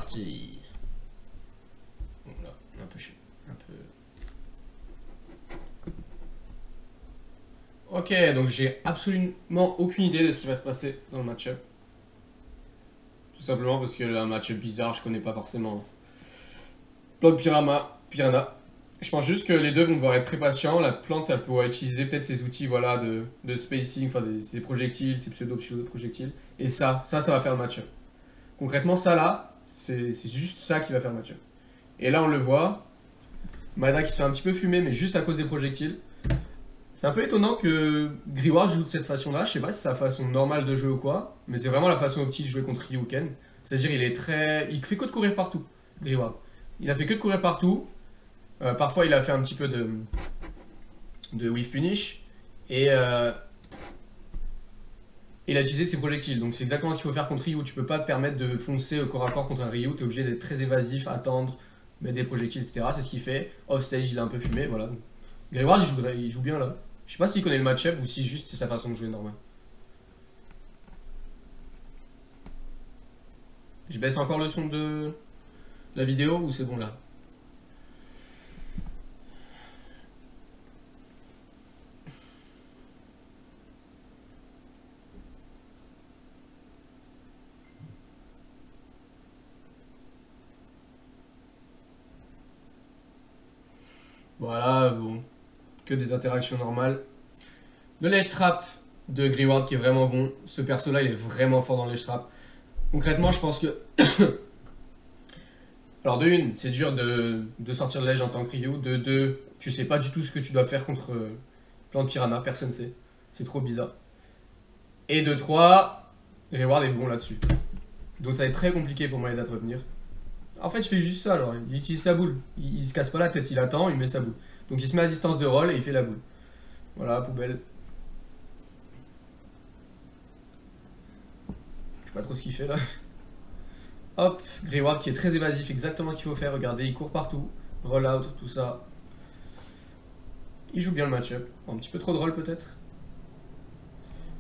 parti. Bon, là, un peu chaud. Un peu... Ok, donc j'ai absolument aucune idée de ce qui va se passer dans le match-up. Tout simplement parce que là, un match bizarre, je connais pas forcément. Plante Piranha. Je pense juste que les deux vont devoir être très patients. La plante, elle pourra utiliser peut-être ses outils voilà, de spacing, enfin ses projectiles, ses pseudo-projectiles. Et ça va faire le match-up. Concrètement, ça là, c'est juste ça qui va faire le match-up. Et là, on le voit. Maeda qui se fait un petit peu fumer, mais juste à cause des projectiles. C'est un peu étonnant que Griward joue de cette façon-là. Je sais pas si c'est sa façon normale de jouer ou quoi, mais c'est vraiment la façon optique de jouer contre Ryuken. C'est-à-dire, il fait que de courir partout, Griward. Il a fait que de courir partout. Parfois, il a fait un petit peu de whiff punish. Et il a utilisé ses projectiles. Donc, c'est exactement ce qu'il faut faire contre Ryu. Tu peux pas te permettre de foncer au corps à corps contre un Ryu. Tu es obligé d'être très évasif, attendre, mettre des projectiles, etc. C'est ce qu'il fait. Off stage, il a un peu fumé. Voilà. Griward, il joue bien là. Je sais pas s'il connaît le match-up ou si juste c'est sa façon de jouer normale. Je baisse encore le son de la vidéo ou c'est bon là? Voilà, bon. Que des interactions normales. Le ledge trap de Griward qui est vraiment bon. Ce perso là il est vraiment fort dans le ledge trap. Concrètement je pense que... Alors de une, c'est dur de sortir de ledge en tant que Ryu. De deux, tu sais pas du tout ce que tu dois faire contre Plante Piranha, personne sait. C'est trop bizarre. Et de trois, Griward est bon là-dessus. Donc ça va être très compliqué pour Maeda de revenir. En fait, je fais juste ça alors. Il utilise sa boule. Il se casse pas la tête, il attend, il met sa boule. Donc il se met à distance de roll et il fait la boule. Voilà, poubelle. Je sais pas trop ce qu'il fait là. Hop, Griward qui est très évasif, exactement ce qu'il faut faire. Regardez, il court partout. Roll out, tout ça. Il joue bien le match-up. Un petit peu trop de roll peut-être.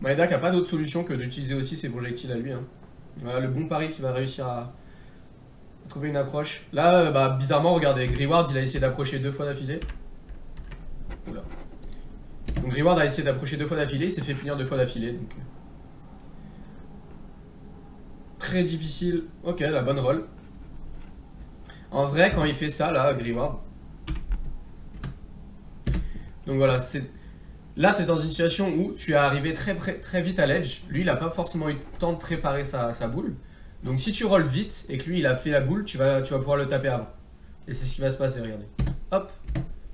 Maeda qui a pas d'autre solution que d'utiliser aussi ses projectiles à lui. Hein. Voilà le bon pari qui va réussir à trouver une approche. Là, bah, bizarrement, regardez, Griward il a essayé d'approcher 2 fois d'affilée. Oula. Donc Griward a essayé d'approcher 2 fois d'affilée, il s'est fait punir 2 fois d'affilée. Donc... Très difficile. Ok, la bonne roll. En vrai, quand il fait ça, là, Griward. Donc voilà, c'est... Là, tu es dans une situation où tu es arrivé très vite à l'edge. Lui, il n'a pas forcément eu le temps de préparer sa boule. Donc si tu rolls vite et que lui, il a fait la boule, tu vas pouvoir le taper avant. Et c'est ce qui va se passer, regardez. Hop.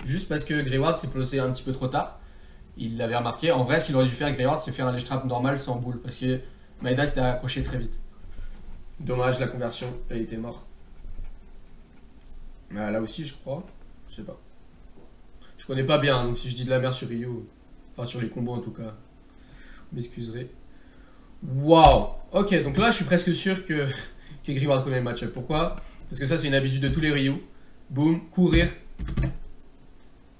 Juste parce que Griward s'est placé un petit peu trop tard. Il l'avait remarqué. En vrai, ce qu'il aurait dû faire, Griward, c'est faire un ledge trap normal sans boule. Parce que Maeda s'était accroché très vite. Dommage, la conversion, elle était morte. Là aussi, je crois. Je sais pas. Je connais pas bien, donc si je dis de la merde sur Ryu, enfin sur les combos en tout cas, vous m'excuserez. Waouh. Ok, donc là, je suis presque sûr que Griward connaît le match-up. Pourquoi? Parce que ça, c'est une habitude de tous les Ryu. Boum, courir.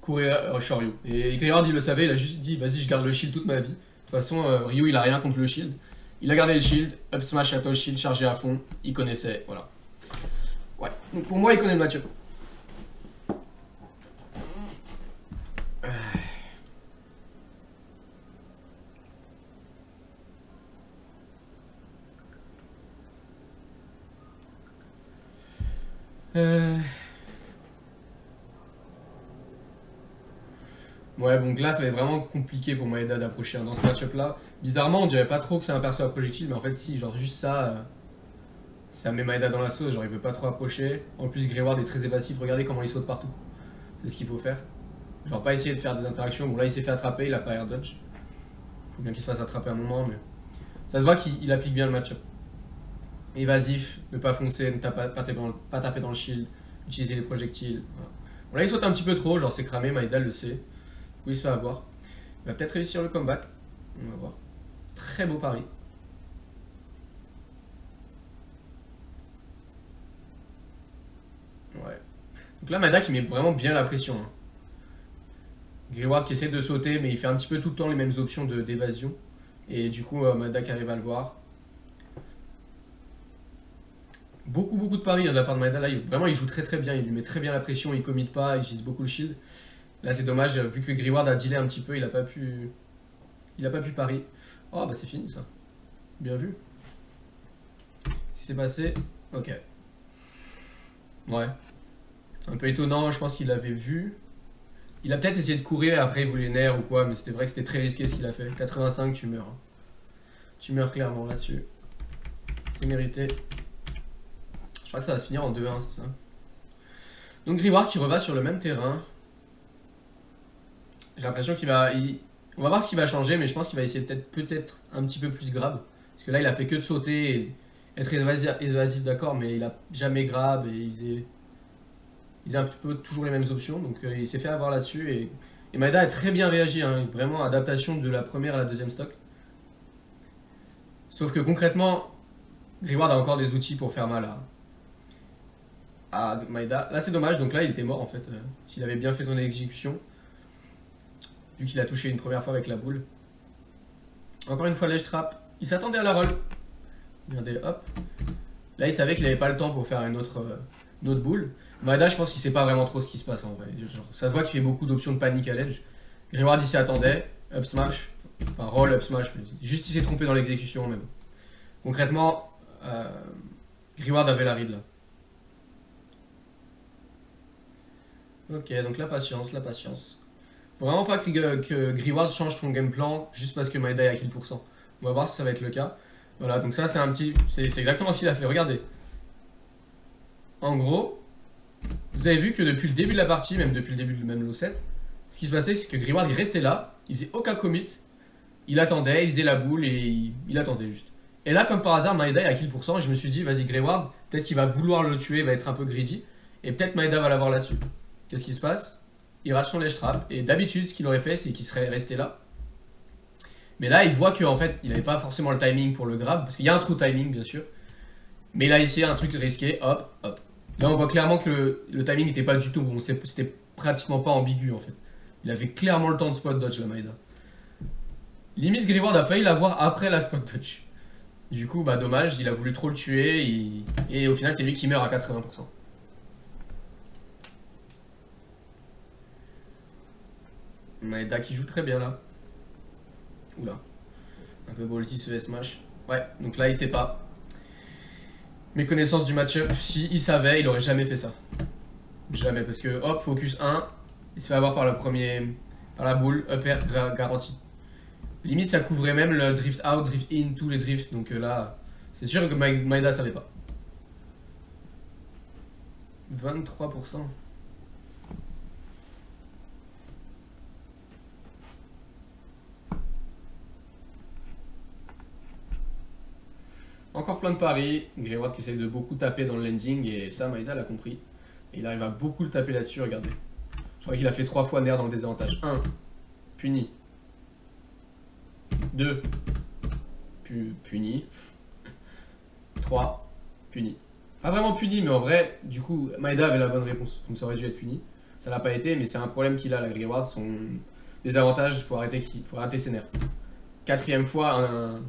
Courir, Shoryu. Et Griward, il le savait, il a juste dit, vas-y, je garde le shield toute ma vie. De toute façon, Ryu, il a rien contre le shield. Il a gardé le shield, up smash à shield chargé à fond, il connaissait, voilà. Ouais, donc pour moi il connaît le match-up. Ouais, donc là ça va être vraiment compliqué pour Maeda d'approcher dans ce match-up là. Bizarrement, on dirait pas trop que c'est un perso à projectile, mais en fait si, genre juste ça, ça met Maeda dans la sauce, genre il peut pas trop approcher. En plus Griward est très évasif, regardez comment il saute partout. C'est ce qu'il faut faire. Genre pas essayer de faire des interactions, bon là il s'est fait attraper, il a pas air dodge. Faut bien qu'il se fasse attraper un moment, mais... Ça se voit qu'il applique bien le match-up. Évasif, ne pas foncer, ne pas taper dans le shield, utiliser les projectiles. Voilà. Bon là il saute un petit peu trop, genre c'est cramé, Maeda le sait. Oui, il se fait avoir. Il va peut-être réussir le comeback. On va voir. Très beau pari. Ouais. Donc là, Maeda qui met vraiment bien la pression. Hein. Griward qui essaie de sauter, mais il fait un petit peu tout le temps les mêmes options d'évasion. Et du coup, Maeda qui arrive à le voir. Beaucoup de paris de la part de Maeda. Là, vraiment, il joue très bien. Il lui met très bien la pression, il commit pas, il utilise beaucoup le shield. Là, c'est dommage, vu que Griward a dealé un petit peu, il a pas pu pari. Oh, bah c'est fini ça. Bien vu. Ce qui s'est passé. Ok. Ouais. Un peu étonnant, je pense qu'il avait vu. Il a peut-être essayé de courir, après il voulait nerf ou quoi, mais c'était vrai que c'était très risqué ce qu'il a fait. 85, tu meurs. Tu meurs clairement là-dessus. C'est mérité. Je crois que ça va se finir en 2-1, c'est ça. Donc Griward qui reva sur le même terrain. J'ai l'impression qu'il va... On va voir ce qui va changer, mais je pense qu'il va essayer peut-être un petit peu plus grab. Parce que là, il a fait que de sauter et être évasif, d'accord, mais il a jamais grab et il faisait un petit peu toujours les mêmes options. Donc il s'est fait avoir là-dessus et Maeda a très bien réagi. Hein, vraiment, adaptation de la première à la deuxième stock. Sauf que concrètement, Griward a encore des outils pour faire mal à Maeda. Là, c'est dommage, donc là, il était mort en fait. S'il avait bien fait son exécution. Vu qu'il a touché une première fois avec la boule. Encore une fois, ledge trap. Il s'attendait à la roll. Regardez, hop. Là, il savait qu'il n'avait pas le temps pour faire une autre boule. Maeda, je pense qu'il sait pas vraiment trop ce qui se passe en vrai. Genre, ça se voit qu'il fait beaucoup d'options de panique à l'edge. Griward, il s'y attendait. Up smash. Enfin, roll, up smash. Juste, il s'est trompé dans l'exécution même. Concrètement, Griward avait la read là. Ok, donc la patience. Faut vraiment pas que Griward change son game plan juste parce que Maeda est à kill %. On va voir si ça va être le cas. Voilà, donc ça c'est un petit... C'est exactement ce qu'il a fait, regardez. En gros, vous avez vu que depuis le début de la partie, même depuis le début de même low set, ce qui se passait c'est que Griward il restait là, il faisait aucun commit, il attendait, il faisait la boule et il attendait juste. Et là comme par hasard Maeda est à kill % et je me suis dit vas-y Griward, peut-être qu'il va vouloir le tuer, va être un peu greedy, et peut-être Maeda va l'avoir là-dessus. Qu'est-ce qui se passe? Il rate son ledge trap. Et d'habitude, ce qu'il aurait fait, c'est qu'il serait resté là. Mais là, il voit qu'en fait, il n'avait pas forcément le timing pour le grab. Parce qu'il y a un true timing, bien sûr. Mais il a essayé un truc risqué. Hop, hop. Là, on voit clairement que le timing n'était pas du tout bon. C'était pratiquement pas ambigu, en fait. Il avait clairement le temps de spot dodge, la Maeda. Limite, Griward a failli l'avoir après la spot dodge. Du coup, bah dommage, il a voulu trop le tuer. Et au final, c'est lui qui meurt à 80%. Maeda qui joue très bien là. Oula. Un peu ballsy ce smash. Ouais, donc là il sait pas. Méconnaissance du match-up. Si il savait, il aurait jamais fait ça. Jamais, parce que hop, focus 1. Il se fait avoir par la boule. Up air garanti. Limite ça couvrait même le drift out, drift in, tous les drifts. Donc là, c'est sûr que Maeda savait pas. 23%. Encore plein de paris. Griward qui essaie de beaucoup taper dans le landing et ça, Maeda l'a compris. Et il arrive à beaucoup le taper là-dessus, regardez. Je crois qu'il a fait 3 fois nerf dans le désavantage. 1. Puni. 2. Puni. 3. Puni. Pas vraiment puni, mais en vrai, du coup, Maeda avait la bonne réponse. Donc ça aurait dû être puni. Ça l'a pas été, mais c'est un problème qu'il a, la Griward. Son désavantage, il faut arrêter ses nerfs. 4e fois,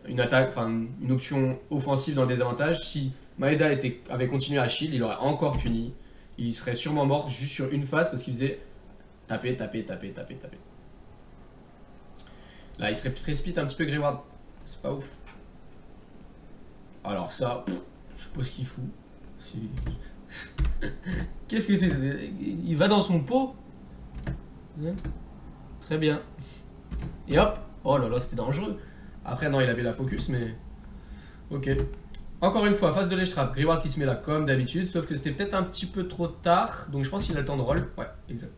une attaque, enfin une option offensive dans le désavantage. Si Maeda avait continué à shield, il aurait encore puni. Il serait sûrement mort juste sur une phase parce qu'il faisait taper. Là, il se précipite un petit peu Griward. C'est pas ouf. Alors ça, je sais pas ce qu'il fout. Qu'est-ce que c'est? Il va dans son pot. Très bien. Et hop. Oh là là, c'était dangereux. Après, non, il avait la focus, mais... Ok. Encore une fois, phase de ledge trap. Griward qui se met là, comme d'habitude. Sauf que c'était peut-être un petit peu trop tard. Donc, je pense qu'il a le temps de roll. Ouais, exact.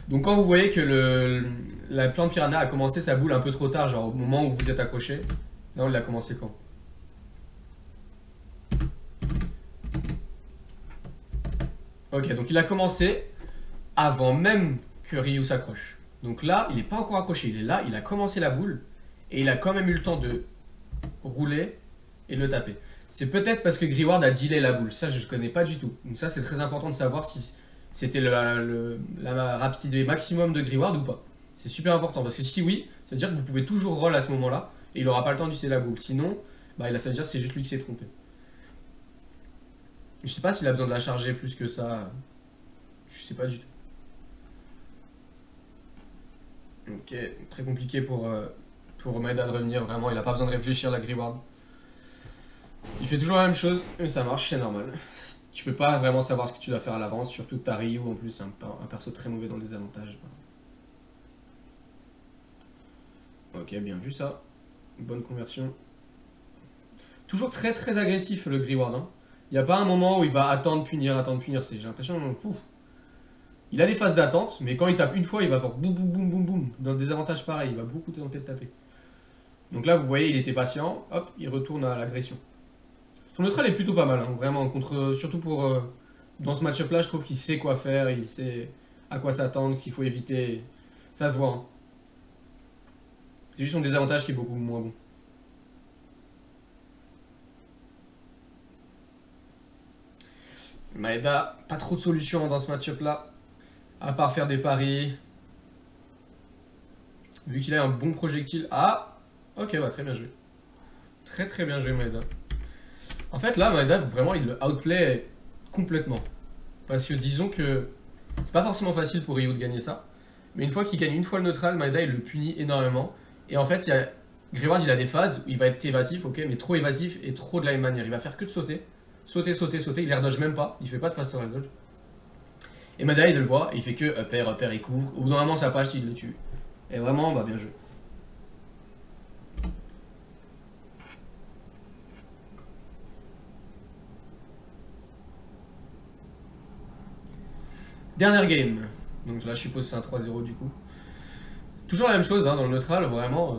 Donc, quand vous voyez que la plante piranha a commencé sa boule un peu trop tard, genre au moment où vous êtes accroché. Là, on l'a commencé quand? Ok, donc il a commencé avant même que Ryu s'accroche. Donc là, il n'est pas encore accroché, il est là, il a commencé la boule, et il a quand même eu le temps de rouler et de le taper. C'est peut-être parce que Griward a dealé la boule, ça je ne connais pas du tout. Donc ça c'est très important de savoir si c'était la rapidité maximum de Griward ou pas. C'est super important, parce que si oui, ça veut dire que vous pouvez toujours roll à ce moment-là, et il n'aura pas le temps d'utiliser la boule. Sinon, bah ça veut dire que c'est juste lui qui s'est trompé. Je sais pas s'il a besoin de la charger plus que ça. Je sais pas du tout. Ok, très compliqué pour Maeda de revenir, vraiment, il a pas besoin de réfléchir la Greyward. Il fait toujours la même chose, mais ça marche, c'est normal. Tu peux pas vraiment savoir ce que tu dois faire à l'avance, surtout que t'as Ryu en plus, un perso très mauvais dans les avantages. Ok, bien vu ça. Bonne conversion. Toujours très très agressif le Greyward. Hein. Il n'y a pas un moment où il va attendre, punir. J'ai l'impression. Il a des phases d'attente, mais quand il tape une fois, il va faire boum boum boum boum boum. Dans des avantages pareils, il va beaucoup tenter de taper. Donc là, vous voyez, il était patient. Hop, il retourne à l'agression. Son neutral est plutôt pas mal, hein, vraiment. Surtout pour. Dans ce match-up là, je trouve qu'il sait quoi faire, il sait à quoi s'attendre, ce qu'il faut éviter. Ça se voit. Hein. C'est juste son désavantage qui est beaucoup moins bon. Maeda, pas trop de solutions dans ce match-up là. À part faire des paris. Vu qu'il a un bon projectile. Ah! Ok, bah, très bien joué. Très très bien joué Maeda. En fait là, Maeda, vraiment, il le outplay complètement. Parce que disons que c'est pas forcément facile pour Ryu de gagner ça. Mais une fois qu'il gagne une fois le neutral, Maeda, il le punit énormément. Et en fait, Greyward, il a des phases où il va être évasif, ok, mais trop évasif et trop de la même manière. Il va faire que de sauter. Sauter, il air dodge même pas. Il fait pas de faster air dodge. Et Maeda, il le voit, et il fait que up air, il couvre. Au bout d'un moment, ça passe, il le tue. Et vraiment, bah bien joué. Dernière game. Donc là, je suppose que c'est un 3-0 du coup. Toujours la même chose hein, dans le neutral, vraiment.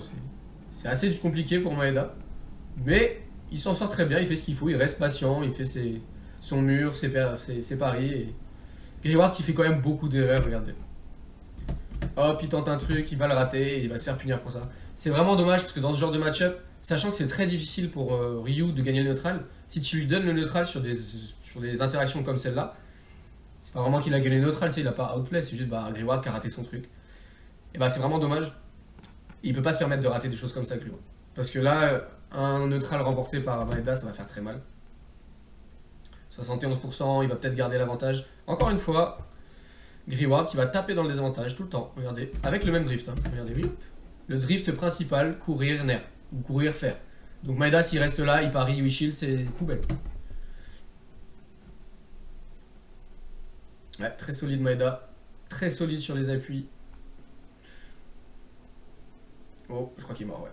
C'est assez compliqué pour Maeda. Mais il s'en sort très bien, il fait ce qu'il faut, il reste patient, il fait son mur, ses paris. Et Greyward qui fait quand même beaucoup d'erreurs, regardez. Hop, il tente un truc, il va le rater et il va se faire punir pour ça. C'est vraiment dommage parce que dans ce genre de match-up, sachant que c'est très difficile pour Ryu de gagner le neutral, si tu lui donnes le neutral sur des interactions comme celle-là, c'est pas vraiment qu'il a gagné le neutral, il a pas outplay, c'est juste Greyward qui a raté son truc. Et bah c'est vraiment dommage. Il peut pas se permettre de rater des choses comme ça, Greyward. Parce que là, un neutral remporté par Maeda, ça va faire très mal. 71%, il va peut-être garder l'avantage. Encore une fois, Greyward qui va taper dans le désavantage tout le temps. Regardez, avec le même drift. Hein. Regardez, oui. Le drift principal, courir nerf. Ou courir fer. Donc Maeda, s'il reste là, il parie ou il shield, c'est poubelle. Ouais, très solide Maeda. Très solide sur les appuis. Oh, je crois qu'il est mort, ouais.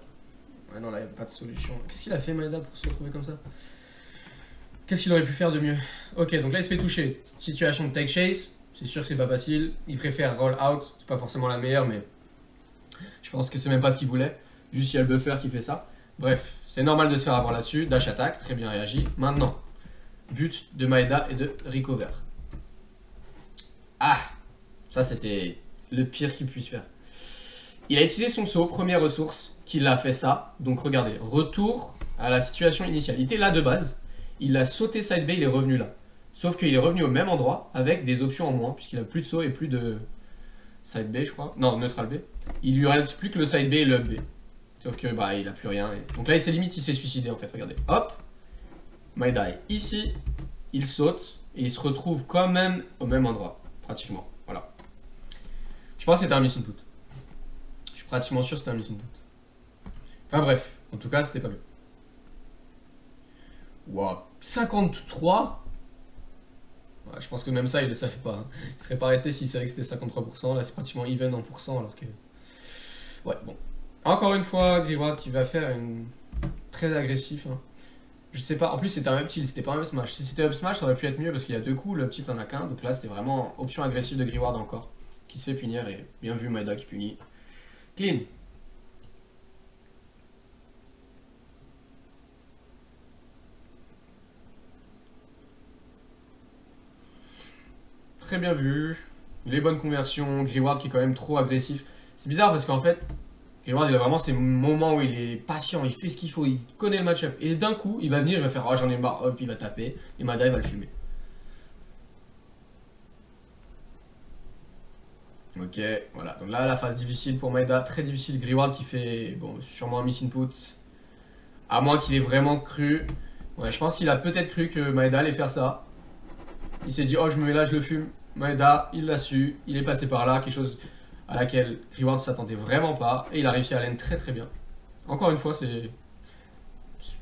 Ouais, non, là, il n'y a pas de solution. Qu'est-ce qu'il a fait, Maeda, pour se retrouver comme ça? Qu'est-ce qu'il aurait pu faire de mieux? Ok, donc là, il se fait toucher. Situation de take chase. C'est sûr que c'est pas facile. Il préfère roll out. C'est pas forcément la meilleure, mais je pense que c'est même pas ce qu'il voulait. Juste, il y a le buffer qui fait ça. Bref, c'est normal de se faire avoir là-dessus. Dash attack, très bien réagi. Maintenant, but de Maeda et de recover. Ah! Ça, c'était le pire qu'il puisse faire. Il a utilisé son saut, première ressource, qu'il a fait ça. Donc regardez, retour à la situation initiale. Il était là de base, il a sauté side B, il est revenu là. Sauf qu'il est revenu au même endroit avec des options en moins, puisqu'il a plus de saut et plus de side B, je crois. Non, neutral B. Il lui reste plus que le side B et le up B. Sauf que bah il a plus rien. Donc là, c'est limite, il s'est suicidé en fait. Regardez, hop, Maeda est ici, il saute et il se retrouve quand même au même endroit, pratiquement. Voilà. Je pense que c'était un miss input. Je suis pratiquement sûr que c'était un miss input. Enfin bref, en tout cas, c'était pas bien. Wow, 53. Ouais, je pense que même ça, il le savait pas. Hein. Il serait pas resté s'il savait que c'était 53%. Là, c'est pratiquement even en pourcent, alors que... Ouais, bon. Encore une fois, Greyward qui va faire une... Très agressif. Hein. Je sais pas, en plus c'était un up tilt, c'était pas un up smash. Si c'était up smash, ça aurait pu être mieux parce qu'il y a deux coups, le up tilt en a qu'un. Donc là, c'était vraiment option agressive de Greyward encore. Qui se fait punir et bien vu Maeda qui punit. Clean. Très bien vu. Les bonnes conversions. Greyward qui est quand même trop agressif. C'est bizarre parce qu'en fait, Greyward il a vraiment ces moments où il est patient, il fait ce qu'il faut, il connaît le match-up. Et d'un coup, il va venir, il va faire oh j'en ai marre, hop, il va taper. Et Maeda il va le fumer. Ok, voilà. Donc là, la phase difficile pour Maeda, très difficile. Greyward qui fait, bon, sûrement un miss input. À moins qu'il ait vraiment cru. Ouais, je pense qu'il a peut-être cru que Maeda allait faire ça. Il s'est dit, oh, je me mets là, je le fume. Maeda, il l'a su. Il est passé par là, quelque chose à laquelle Greward s'attendait vraiment pas. Et il a réussi à l'end très très bien. Encore une fois, c'est...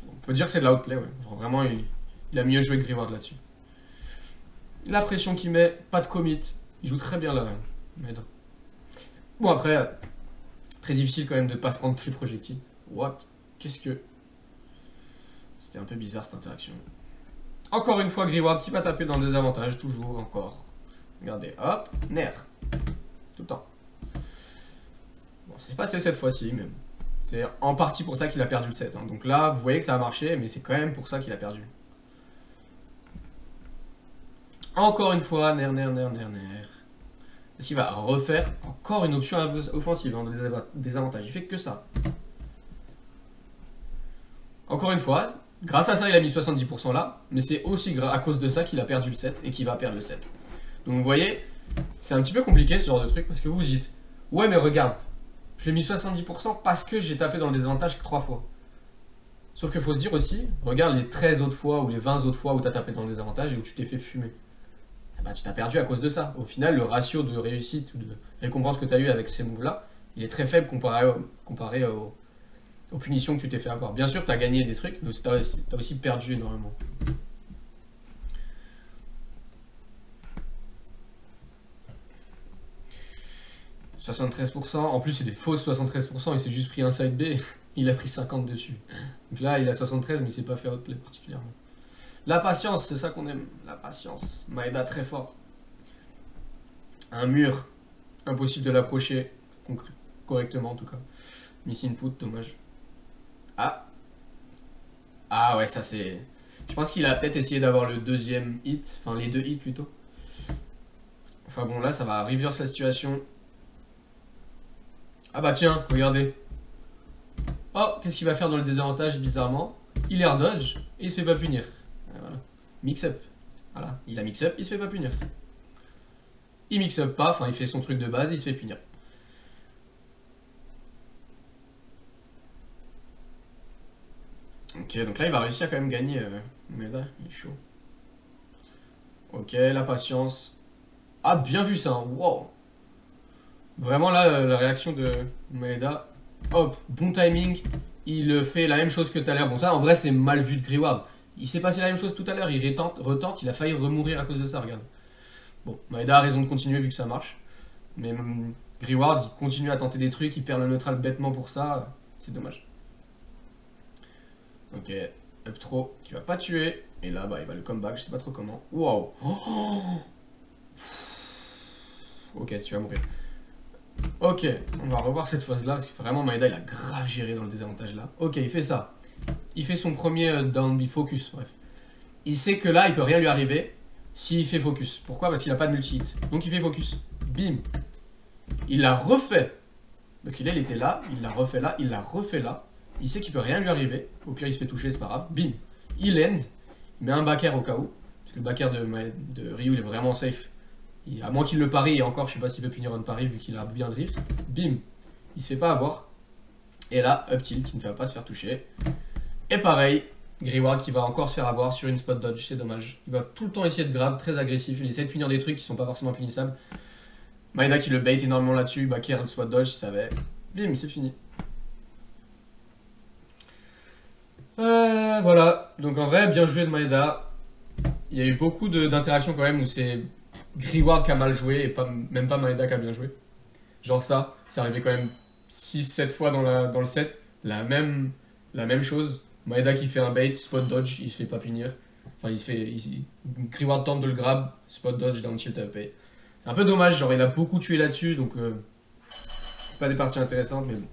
On peut dire que c'est de l'outplay, ouais. Genre, vraiment, il a mieux joué que Greward là-dessus. La pression qu'il met, pas de commit. Il joue très bien là, Maeda. Bon, après, très difficile quand même de ne pas se prendre tous les projectiles. What? Qu'est-ce que... C'était un peu bizarre cette interaction. Encore une fois, Greward qui va taper dans le désavantage, toujours, encore. Regardez, hop, nerf. Tout le temps. Bon, c'est passé cette fois-ci, mais c'est en partie pour ça qu'il a perdu le set. Hein. Donc là, vous voyez que ça a marché, mais c'est quand même pour ça qu'il a perdu. Encore une fois, nerf. Est-ce qu'il va refaire encore une option offensive dans le désavantage? Il fait que ça. Encore une fois, grâce à ça, il a mis 70% là, mais c'est aussi à cause de ça qu'il a perdu le set et qu'il va perdre le set. Donc vous voyez, c'est un petit peu compliqué ce genre de truc parce que vous vous dites, ouais mais regarde, je l'ai mis 70% parce que j'ai tapé dans le désavantage que 3 fois. Sauf qu'il faut se dire aussi, regarde les 13 autres fois ou les 20 autres fois où tu as tapé dans le désavantage et où tu t'es fait fumer. Bah, tu t'as perdu à cause de ça. Au final, le ratio de réussite ou de récompense que tu as eu avec ces moves là, il est très faible comparé aux punitions que tu t'es fait avoir. Bien sûr, tu as gagné des trucs, mais tu as aussi perdu énormément. « 73%, en plus c'est des fausses 73%, il s'est juste pris un side B, il a pris 50 dessus. Donc là, il a 73, mais il s'est pas fait outplay particulièrement. La patience, c'est ça qu'on aime, la patience. Maeda très fort. Un mur, impossible de l'approcher correctement en tout cas. Miss input, dommage. Ah ouais, ça c'est... Je pense qu'il a peut-être essayé d'avoir le deuxième hit, enfin les deux hits plutôt. Enfin bon, là ça va reverse la situation. Ah bah tiens, regardez. Oh, qu'est-ce qu'il va faire dans le désavantage bizarrement? Il air dodge et il se fait pas punir. Voilà. Mix up. Voilà, il a mix up, il se fait pas punir. Il mix up pas, enfin il fait son truc de base et il se fait punir. Ok, donc là il va réussir à quand même gagner. Maeda, il est chaud. Ok, la patience. Ah, bien vu ça, hein. Wow. Vraiment là, la réaction de Maeda. Hop, bon timing. Il fait la même chose que tout à l'heure. Bon, ça en vrai c'est mal vu de Greward. Il s'est passé la même chose tout à l'heure. Il retente, il a failli remourir à cause de ça, regarde. Bon, Maeda a raison de continuer vu que ça marche. Mais Greward, il continue à tenter des trucs. Il perd le neutral bêtement pour ça. C'est dommage. Ok, up throw qui va pas tuer. Et là, bah, il va le comeback, je sais pas trop comment. Waouh. Oh. Ok, tu vas mourir. Ok, on va revoir cette phase là parce que vraiment Maeda il a grave géré dans le désavantage là. Ok, il fait ça. Il fait son premier down B focus, bref. Il sait que là il peut rien lui arriver s'il fait focus. Pourquoi? Parce qu'il a pas de multi-hit. Donc il fait focus. Bim. Il l'a refait. Parce qu'il était là, il l'a refait là, il l'a refait là. Il sait qu'il peut rien lui arriver. Au pire il se fait toucher, c'est pas grave. Bim. Il end. Il met un back air au cas où. Parce que le back air de Ryu il est vraiment safe. À moins qu'il le parie, et encore, je sais pas s'il peut punir on pari vu qu'il a bien drift. Bim, il se fait pas avoir. Et là, up tilt qui ne va pas se faire toucher. Et pareil, Greward qui va encore se faire avoir sur une spot dodge, c'est dommage. Il va tout le temps essayer de grab, très agressif. Il essaie de punir des trucs qui sont pas forcément punissables. Maeda qui le bait énormément là-dessus, back air, spot dodge, il savait. Bim, c'est fini. Voilà, donc en vrai, bien joué de Maeda. Il y a eu beaucoup d'interactions quand même où c'est Greward qui a mal joué et même pas Maeda qui a bien joué. Genre ça arrivait quand même 6-7 fois dans le set. La même chose. Maeda qui fait un bait, spot dodge, il se fait pas punir. Enfin, Greward tente de le grab, spot dodge, down tilt up. C'est un peu dommage, genre il a beaucoup tué là-dessus, donc c'est pas des parties intéressantes, mais bon.